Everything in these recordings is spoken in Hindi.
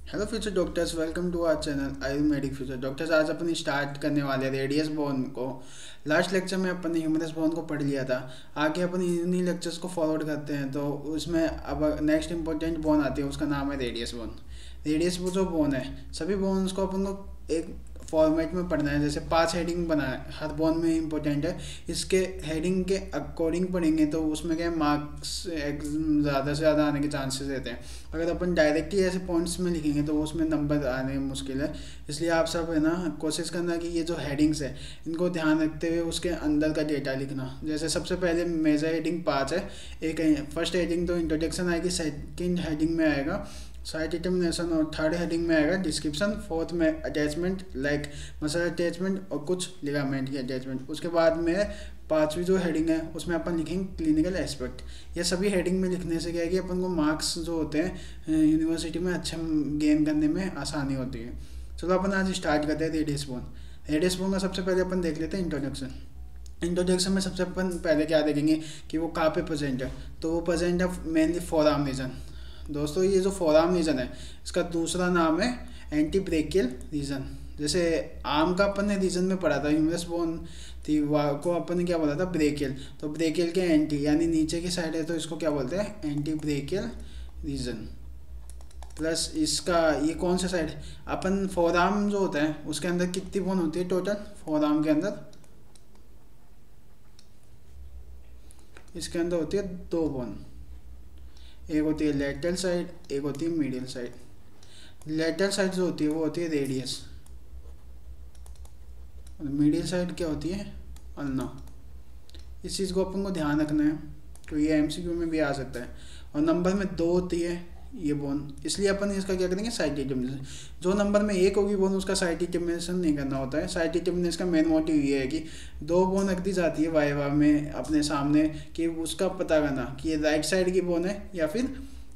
Hello future doctors, welcome to our channel Ayurvedic future doctors. आज अपन स्टार्ट करने वाले रेडियस बोन को। लास्ट लेक्चर में अपन ने ह्यूमरस बोन को पढ़ लिया था। आगे अपन इन्हीं लेक्चर्स को फॉरवर्ड करते हैं, तो उसमें अब नेक्स्ट इंपॉर्टेंट बोन आती है, उसका नाम है रेडियस बोन। रेडियस वो जो बोन है, सभी बोन्स को अपन को एक फॉर्मेट में पढ़ना है। जैसे 5 हेडिंग बना है, हर बोन में इंपॉर्टेंट है। इसके हेडिंग के अकॉर्डिंग पढ़ेंगे तो उसमें क्या मार्क्स ज़्यादा से ज़्यादा आने के चांसेस रहते हैं। अगर अपन डायरेक्टली ऐसे पॉइंट्स में लिखेंगे तो उसमें नंबर आने मुश्किल है। इसलिए आप सब है ना, कोशिश करना कि ये जो हेडिंग्स है इनको ध्यान रखते हुए उसके अंदर का डेटा लिखना। जैसे सबसे पहले मेजर हेडिंग 5 है। एक फर्स्ट हेडिंग तो इंट्रोडक्शन आएगी, सेकंड हेडिंग में आएगा साइट डिटर्मिनेशन, और थर्ड हेडिंग में आएगा डिस्क्रिप्शन, फोर्थ में अटैचमेंट लाइक मसल अटैचमेंट और कुछ लिगामेंट की अटैचमेंट। उसके बाद में पांचवी जो हेडिंग है उसमें अपन लिखेंगे क्लिनिकल एस्पेक्ट। ये सभी हेडिंग में लिखने से क्या है कि अपन को मार्क्स जो होते हैं यूनिवर्सिटी में अच्छे गेन करने में आसानी होती है। चलो अपन आज स्टार्ट करते हैं रेडियस बोन। रेडियस बोन का सबसे पहले अपन देख लेते हैं इंट्रोडक्शन। इंट्रोडक्शन में सबसे अपन पहले क्या देखेंगे कि वो कहाँ पे प्रेजेंट है। तो वो प्रेजेंट है मेनली फोरआर्म रीजन। दोस्तों, ये जो फोरआर्म रीजन है इसका दूसरा नाम है एंटी ब्रेकियल रीजन। जैसे आर्म का अपन ने रीजन में पढ़ा था, ह्यूमरस बोन थी, वहाँ को अपन ने क्या बोला था, ब्रेकियल। तो ब्रेकियल के एंटी यानी नीचे की साइड है तो इसको क्या बोलते हैं, एंटी ब्रेकियल रीजन। प्लस इसका ये कौन सा साइड, अपन फोरआर्म जो होता है उसके अंदर कितनी बोन होती है टोटल फोरआर्म के अंदर, इसके अंदर होती है 2 बोन। एक होती है लेटरल साइड, एक होती है मीडियल साइड। लेटरल साइड जो होती है वो होती है रेडियस, और मीडियल साइड क्या होती है, अल्ना। इस चीज़ को अपन को ध्यान रखना है, तो ये एमसीक्यू में भी आ सकता है। और नंबर में 2 होती है ये बोन, इसलिए अपन इसका क्या करेंगे, साइड डिटर्मिनेशन। जो नंबर में 1 होगी बोन उसका साइड डिटर्मिनेशन नहीं करना होता है। साइड डिटर्मिनेशन का मेन मोटिव ये है कि 2 बोन रख दी जाती है वाइवा में अपने सामने, कि उसका पता करना कि ये राइट साइड की बोन है या फिर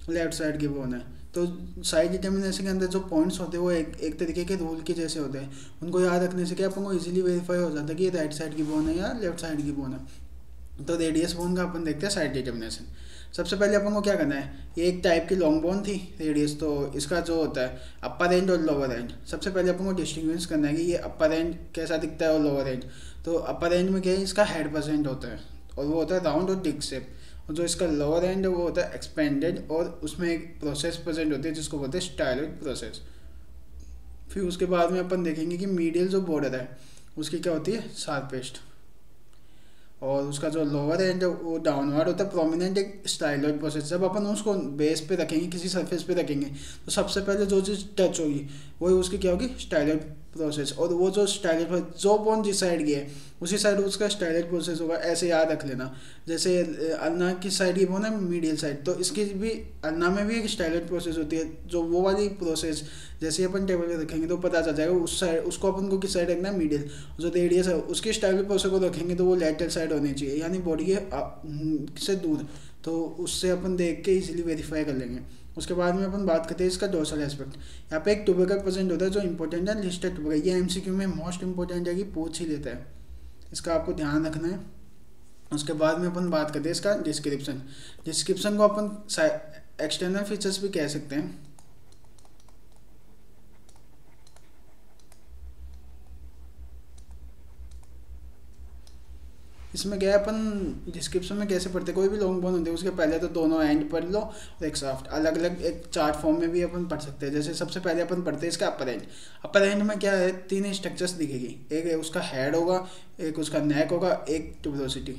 लेफ्ट साइड की बोन है। तो साइड डिटर्मिनेशन के अंदर जो पॉइंट्स होते हैं वो एक तरीके के रूल के जैसे होते हैं। उनको याद रखने से क्या अपन को इजीली वेरीफाई हो जाता है कि ये राइट साइड की बोन है या लेफ्ट साइड की बोन है। तो रेडियस बोन का अपन देखते हैं साइड डिटर्मिनेशन। सबसे पहले अपन को क्या करना है, ये एक टाइप की लॉन्ग बोन थी रेडियस, तो इसका जो होता है अपर एंड और लोअर एंड। सबसे पहले अपन को डिस्टिंग्विश करना है कि ये अपर एंड कैसा दिखता है और लोअर एंड। तो अपर एंड में क्या है, इसका हेड प्रेजेंट होता है और वो होता है राउंड और डिस्क शेप। और जो इसका लोअर एंड है वो होता है एक्सपेंडेड, और उसमें एक प्रोसेस प्रेजेंट होती है जिसको बोलते हैं स्टाइलॉइड प्रोसेस। फिर उसके बाद में अपन देखेंगे कि मीडियल जो बॉर्डर है उसकी क्या होती है, शार्पेस्ट। और उसका जो लोअर एंड है वो डाउनवर्ड होता है, प्रोमिनेंट एक स्टाइलॉइड प्रोसेस। जब अपन उसको बेस पे रखेंगे, किसी सरफेस पे रखेंगे, तो सबसे पहले जो चीज़ टच होगी वही उसकी क्या होगी, स्टाइलॉइड प्रोसेस। और वो जो स्टाइलॉइड, जो बोन जिस साइड की है उसी साइड उसका स्टाइलॉइड प्रोसेस होगा। ऐसे याद रख लेना। जैसे अल्ना की साइड की बोन है मीडियल साइड, तो इसकी भी अल्ना में भी एक स्टाइलॉइड प्रोसेस होती है। जो वो वाली प्रोसेस जैसे अपन टेबल पे रखेंगे तो पता चल जाएगा उस साइड, उसको अपन को किस साइड रखना है, मीडियल। जो रेडियस है उसकी स्टाइलॉइड प्रोसेस को रखेंगे तो वो लेटरल साइड होनी चाहिए, यानी बॉडी के से दूर। तो उससे अपन देख के इजीली वेरीफाई कर लेंगे। उसके बाद में अपन बात करते हैं इसका डोर्सल एस्पेक्ट। यहाँ पे एक ट्यूबरकल प्रेजेंट होता है जो इंपॉर्टेंट है, लिस्टेड ट्यूबरकल। ये एमसीक्यू में मोस्ट इंपॉर्टेंट है कि पूछ ही लेता है, इसका आपको ध्यान रखना है। उसके बाद में अपन बात करते हैं इसका डिस्क्रिप्शन। डिस्क्रिप्शन को अपन एक्सटर्नल फीचर्स भी कह सकते हैं। इसमें क्या है, अपन डिस्क्रिप्शन में कैसे पढ़ते हैं, कोई भी लॉन्ग बोन होते हैं उसके पहले तो दोनों एंड पढ़ लो और एक शाफ्ट। अलग अलग एक चार्ट फॉर्म में भी अपन पढ़ सकते हैं। जैसे सबसे पहले अपन पढ़ते हैं इसका अपर एंड। अपर एंड में क्या है, 3 स्ट्रक्चर्स दिखेगी। एक है उसका हेड होगा, एक उसका नेक होगा, एक ट्यूबरोसिटी,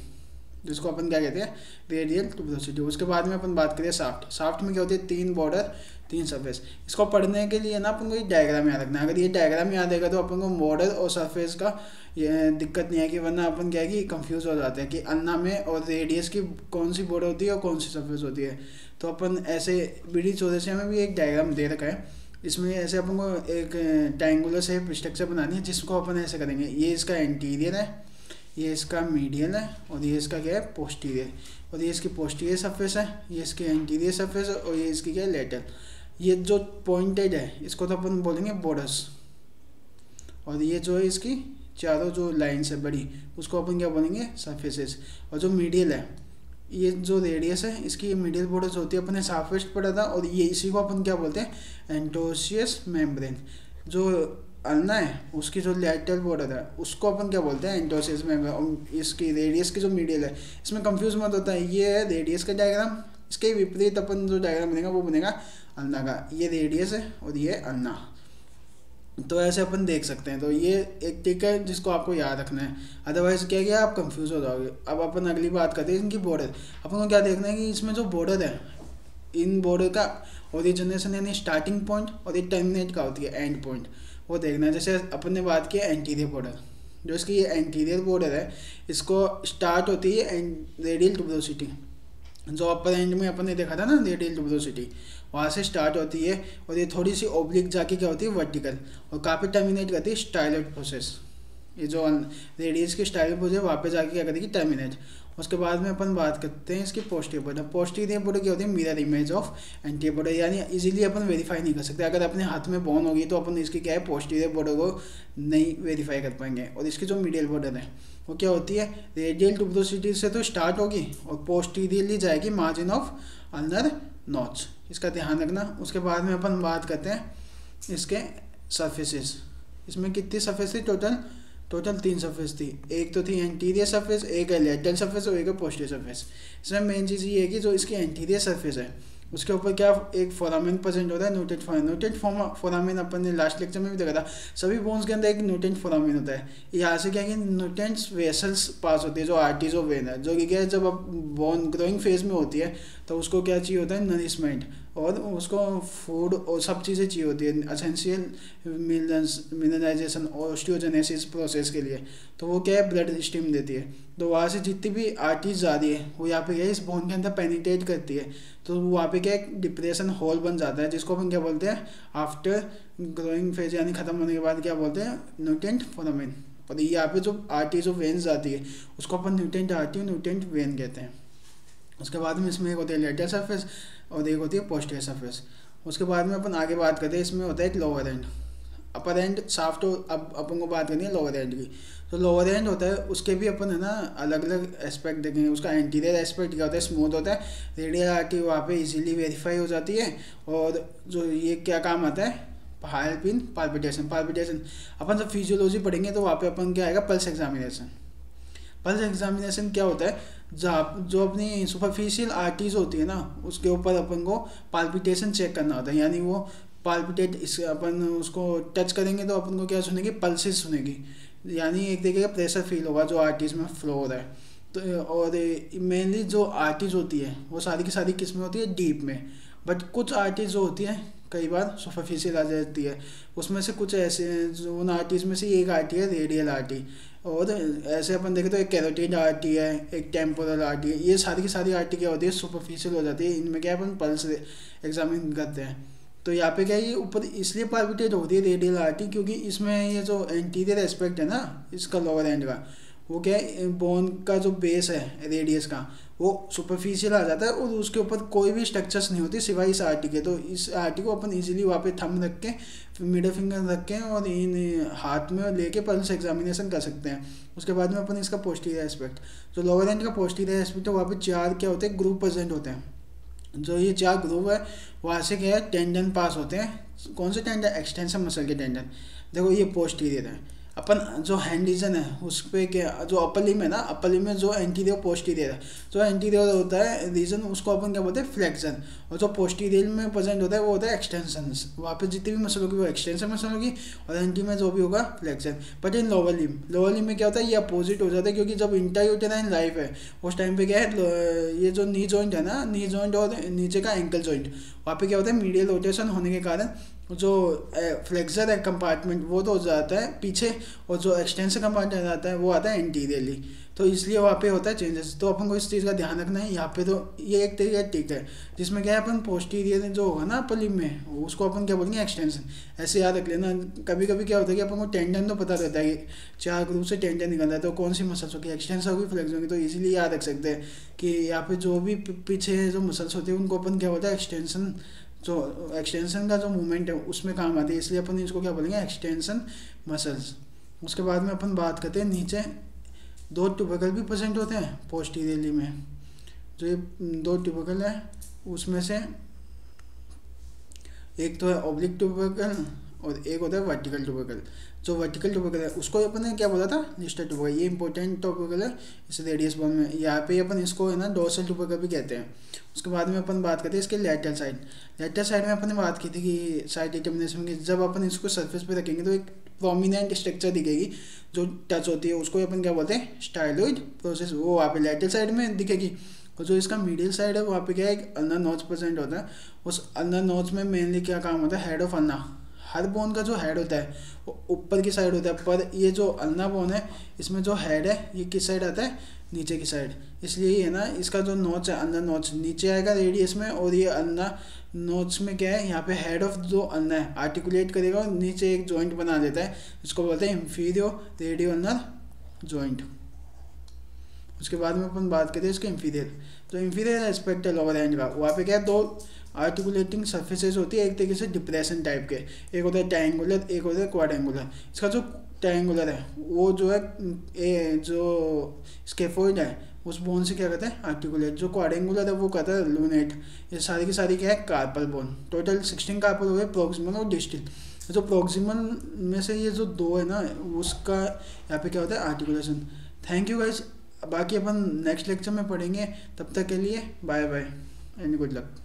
जिसको अपन क्या कहते हैं, रेडियल ट्यूबरोसिटी। उसके बाद में अपन बात करें शाफ्ट। शाफ्ट में क्या होती है, 3 बॉर्डर 3 सरफेस। इसको पढ़ने के लिए ना अपन को ये डायग्राम याद रखना है। अगर ये डायग्राम याद रहेगा तो अपन को बॉर्डर और सरफेस का ये दिक्कत नहीं है, कि वरना अपन क्या है कि कंफ्यूज हो जाते हैं कि अन्ना में और रेडियस की कौन सी बॉर्डर होती है और कौन सी सरफेस होती है। तो अपन ऐसे BD 1400 में भी एक डायग्राम दे रखा है। इसमें ऐसे अपन को एक ट्रायंगुलर शेप स्ट्रक्चर बनानी है, जिसको अपन ऐसे करेंगे। ये इसका इंटीरियर है, ये इसका मीडियल है, और ये इसका क्या है, पोस्टीरियर। और ये इसकी पोस्टीरियर सरफेस है, ये इसकी एंटीरियर सरफेस है, और ये इसकी क्या है, लेटरल। ये जो पॉइंटेड है इसको तो अपन बोलेंगे बॉर्डर्स। और ये जो है इसकी चारों जो लाइन्स है बड़ी, उसको अपन क्या बोलेंगे, सरफेसेस। और जो मीडियल है ये जो रेडियस है इसकी मीडियल बॉर्डर होती है, अपने साफेस्ट पढ़ा था, और ये इसी को अपन क्या बोलते हैं, एंटोसियस मेम्ब्रेन। जो अल्ना है उसकी जो लैटरल बॉर्डर है उसको अपन क्या बोलते हैं, एंटोसियस मेम्ब्रेन। और इसकी रेडियस की जो मीडियल है, इसमें कंफ्यूज मत होता है, ये है रेडियस का डायग्राम, इसके विपरीत अपन जो डायग्राम बनेगा वो बनेगा अल्ना का। ये रेडियस है और ये अल्ना, तो ऐसे अपन देख सकते हैं। तो ये एक ट्रिक है जिसको आपको याद रखना है, अदरवाइज क्या क्या आप कंफ्यूज हो जाओगे। अब अपन अगली बात करते हैं इनकी बॉर्डर। अपन को क्या देखना है कि इसमें जो बॉर्डर है, इन बॉर्डर का ओरिजिनेशन यानी स्टार्टिंग पॉइंट और ये टर्मिनेट का होती है एंड पॉइंट, वो देखना है। जैसे अपन ने बात किया एंटीरियर बॉर्डर, जो इसकी ये एंटीरियर बॉर्डर है इसको स्टार्ट होती है रेडियल ट्यूबरोसिटी, जो अपर एंड में अपन ने देखा था ना रेडियल ट्यूबरोसिटी, वहाँ से स्टार्ट होती है और ये थोड़ी सी ओब्लिक जाके क्या होती है वर्टिकल, और काफ़ी टर्मिनेट करती है स्टाइलॉइड प्रोसेस। ये जो रेडियस की स्टाइलॉइड प्रोसेस वहाँ पे जाके क्या करेगी, टर्मिनेट। उसके बाद में अपन बात करते हैं इसकी पोस्टीरियर बॉर्डर। पोस्टीरियर बॉर्डर क्या होती है, mirror image of anterior border, यानी इजीली अपन वेरीफाई नहीं कर सकते। अगर अपने हाथ में बोन होगी तो अपन इसकी क्या है, पोस्टीरियर बॉर्डर को नहीं वेरीफाई कर पाएंगे। और इसकी जो मिडियल बॉर्डर है वो क्या होती है, रेडियल ट्यूबरोसिटी से तो स्टार्ट होगी और पोस्टीरियरली जाएगी मार्जिन ऑफ अल्नर नॉच, इसका ध्यान रखना। उसके बाद में अपन बात करते हैं इसके सरफेसेस। इसमें कितनी सरफेस थी, टोटल 3 सरफेस थी। एक तो थी एंटीरियर सरफेस, एक है लेटरल सरफेस और एक है पोस्टीरियर सरफेस। इसमें मेन चीज़ ये है कि जो इसकी एंटीरियर सरफेस है उसके ऊपर क्या एक फोरामेन प्रेजेंट होता है, न्यूटेंट फोरामेन अपन ने लास्ट लेक्चर में भी देखा था। सभी बोन्स के अंदर एक न्यूटेंट फोरामेन होता है। यहाँ से क्या है कि न्यूटेंट्स वेसल्स पास होती है, जो आर्टरीज ऑफ वेन है, जो कि क्या है जब अब बोन ग्रोइंग फेज में होती है तो उसको क्या चाहिए होता है, नरिशमेंट, और उसको फूड और सब चीज़ें चाहिए होती है, असेंशियल मिनरलाइजेशन और ऑस्टियोजेनेसिस प्रोसेस के लिए। तो वो क्या है, ब्लड स्टीम देती है। तो वहाँ से जितनी भी आर्टरीज जा रही है वो यहाँ पे क्या है, इस बोन के अंदर पेनिट्रेट करती है, तो वहाँ पे क्या एक डिप्रेशन होल बन जाता है, जिसको अपन क्या बोलते हैं, आफ्टर ग्रोइंग फेज यानी खत्म होने के बाद क्या बोलते हैं, न्यूटेंट फोरामेन। और यहाँ पे जो आर्टरीज ऑफ वेन्स आती है उसको अपन न्यूटेंट आर्टरी, न्यूटेंट वेन कहते हैं। उसके बाद में इसमें एक होती है लेटरल सरफेस और एक होती है पोस्टीरियर सरफेस। उसके बाद में अपन आगे बात करते हैं, इसमें होता है एक lower and, upper and shaft. अब अपन को बात करनी है लोअर एंड की। तो लोअर एंड होता है, उसके भी अपन है ना अलग अलग एस्पेक्ट देखेंगे। उसका एंटीरियर एस्पेक्ट क्या होता है, स्मूथ होता है, रेडियल आर्टरी वहाँ पे इजीली वेरीफाई हो जाती है। और जो ये क्या काम आता है, हार्ट बीट पाल्पिटेशन। अपन जब फिजियोलॉजी पढ़ेंगे तो वहाँ पे अपन क्या आएगा, पल्स एग्जामिनेशन। पल्स एग्जामिनेशन क्या होता है, जहाँ जो अपनी सुपरफिशियल आर्टरीज होती है ना उसके ऊपर अपन को पाल्पिटेशन चेक करना होता है, यानी वो पाल्पिटेट, इस अपन उसको टच करेंगे तो अपन को क्या सुनेगी, पल्सेस सुनेगी, यानी एक तरीके का प्रेशर फील होगा जो आर्टरीज में फ्लो हो रहा है। तो और मेनली जो आर्टरीज होती है वो सारी की सारी किस्में होती है डीप में, बट कुछ आर्टरीज जो होती है कई बार सुपरफिशियल आ जाती है। उसमें से कुछ ऐसे हैं जो उन आर्टरीज में से एक आर्टरी है रेडियल आर्टरी, और ऐसे अपन देखें तो एक कैरोटिड आर्टरी है, एक टेम्पोरल आर्टरी है। ये सारी की सारी आर्टरी क्या होती है, सुपरफिशियल हो जाती है। इनमें क्या है, अपन पल्स एग्जामिन करते हैं। तो यहाँ पे क्या है, ये ऊपर इसलिए पाल्पिटेट होती है रेडियल आर्टरी क्योंकि इसमें ये जो एंटीरियर एस्पेक्ट है ना इसका लोअर एंड का, वो क्या है, बोन का जो बेस है रेडियस का वो सुपरफिशियल आ जाता है और उसके ऊपर कोई भी स्ट्रक्चर्स नहीं होती सिवाय इस आर्टरी के। तो इस आर्टरी को अपन इजीली वहाँ पे थंब रख के, मिडल फिंगर रख के और इन हाथ में लेके पल्स एग्जामिनेशन कर सकते हैं। उसके बाद में अपन इसका पोस्टीरियर एस्पेक्ट, जो लोअर एंड का पोस्टीरियर एस्पेक्ट है वहाँ पे 4 क्या होते हैं, ग्रुप प्रेजेंट होते हैं। जो ये 4 ग्रुप है वहाँ से क्या है, टेंडन पास होते हैं। कौन से टेंडन, एक्सटेंशन मसल के टेंडन। देखो ये पोस्टीरियर है, अपन जो हैंड रीजन है उस पर क्या, जो अपर लिम है ना, अपर लिम में जो एंटीरियर पोस्टीरियर है, जो एंटीरियर होता है रीजन उसको अपन क्या बोलते हैं, फ्लेक्शन। और जो पोस्टीरियर में प्रेजेंट होता है वो होता है एक्सटेंशन। वहाँ पे जितनी भी मसल होगी वो एक्सटेंशन मसल होगी और एंटी में जो भी होगा flexion. But in lower limb में क्या होता है, ये अपोजिट हो जाता है, क्योंकि जब इंट्रायूटेराइन लाइफ है उस टाइम पे क्या है, ये जो नी जॉइंट है ना, नी जॉइंट और नीचे का एंकल जॉइंट, वहाँ पे क्या होता है, मीडियल रोटेशन होने के कारण जो फ्लेक्सर है कंपार्टमेंट वो तो हो जाता है पीछे, और जो एक्सटेंशन कंपार्टमेंट आता है वो आता है एंटीरियरली। तो इसलिए वहाँ पे होता है चेंजेस। तो अपन को इस चीज़ का ध्यान रखना है। यहाँ पे तो ये एक तरीका ठीक है जिसमें क्या है, अपन पोस्टीरियर जो होगा ना अपर लिम में उसको अपन क्या बोलेंगे, एक्सटेंशन। ऐसे याद रख लेना। कभी कभी क्या होता है कि अपन को टेंडन तो पता रहता है कि 4 ग्रुप से टेंडन निकल रहा है, तो कौन सी मसल्स होगी, एक्सटेंशन होगी, फ्लेक्स होगी। तो इजीली याद रख सकते हैं कि यहाँ पे जो भी पीछे जो मसल्स होती है उनको अपन क्या होता है, एक्सटेंशन, जो एक्सटेंशन का जो मूवमेंट है उसमें काम आती है, इसलिए अपन इसको क्या बोलेंगे, एक्सटेंशन मसल्स। उसके बाद में अपन बात करते हैं नीचे 2 ट्यूबरकल भी प्रेजेंट होते हैं पोस्टीरियरली में, जो ये दो ट्यूबरकल है उसमें से एक तो है ऑब्लिक ट्यूबरकल और एक होता है वर्टिकल ट्यूबरकल। जो वर्टिकल ट्यूबरकल है उसको अपन ने क्या बोला था, लिस्टर ट्यूबरकल। ये इंपॉर्टेंट ट्यूबरकल है इस रेडियस बोन में। यहाँ पे अपन इसको है ना डोर्सल ट्यूबरकल भी कहते हैं। उसके बाद में अपन बात करते हैं इसके लेटरल साइड। लेटरल साइड में अपन ने बात की थी कि साइड डिटर्मिनेशन की, जब अपन इसको सरफेस पे रखेंगे तो एक प्रोमिनेंट स्ट्रक्चर दिखेगी जो टच होती है, उसको अपन क्या बोलते हैं, स्टाइलॉइड प्रोसेस। वो वहाँ पे लेटरल साइड में दिखेगी। और जो इसका मिडिल साइड है वहाँ पे क्या है, एक अल्नर नोच प्रेजेंट होता है। उस अल्नर नोच में मेनली क्या काम होता है, head of ulna. Her bone का जो हेड होता है वो ऊपर की साइड होता है, पर ये जो अल्ना बोन है इसमें जो हेड है ये किस साइड आता है, नीचे की साइड। इसलिए ये ना इसका जो नोच है, अल्ना नोच नीचे आएगा रेडियस में, और ये अल्ना नोच में क्या है, यहाँ पे हेड ऑफ जो अल्ना है आर्टिकुलेट करेगा और नीचे एक जॉइंट बना देता है, जिसको बोलते हैं इंफीरियर रेडियो अल्नर जॉइंट। उसके बाद में अपन बात करें इसके इंफीरियर। जो इंफीरियर एस्पेक्ट है लोअर हैंड का, वहाँ पे क्या है, दो आर्टिकुलेटिंग सर्फेसेस होती है, एक तरीके से डिप्रेशन टाइप के। एक होता है ट्रायंगुलर, एक होता है क्वाड्रेंगुलर। इसका जो ट्रायंगुलर है वो जो है जो स्केफोइड है उस बोन से क्या कहते हैं, आर्टिकुलेट। जो क्वाड्रेंगुलर है वो कहता है लूनेट। ये सारी की सारी क्या है, कार्पल बोन। टोटल 16 कार्पल हो गए, प्रोक्सिमल और डिस्टल। जो प्रोक्सिमल में से ये जो दो है ना, उसका यहाँ पे क्या होता है, आर्टिकुलेशन। Thank you guys. बाकी अपन नेक्स्ट लेक्चर में पढ़ेंगे। तब तक के लिए bye bye and good luck.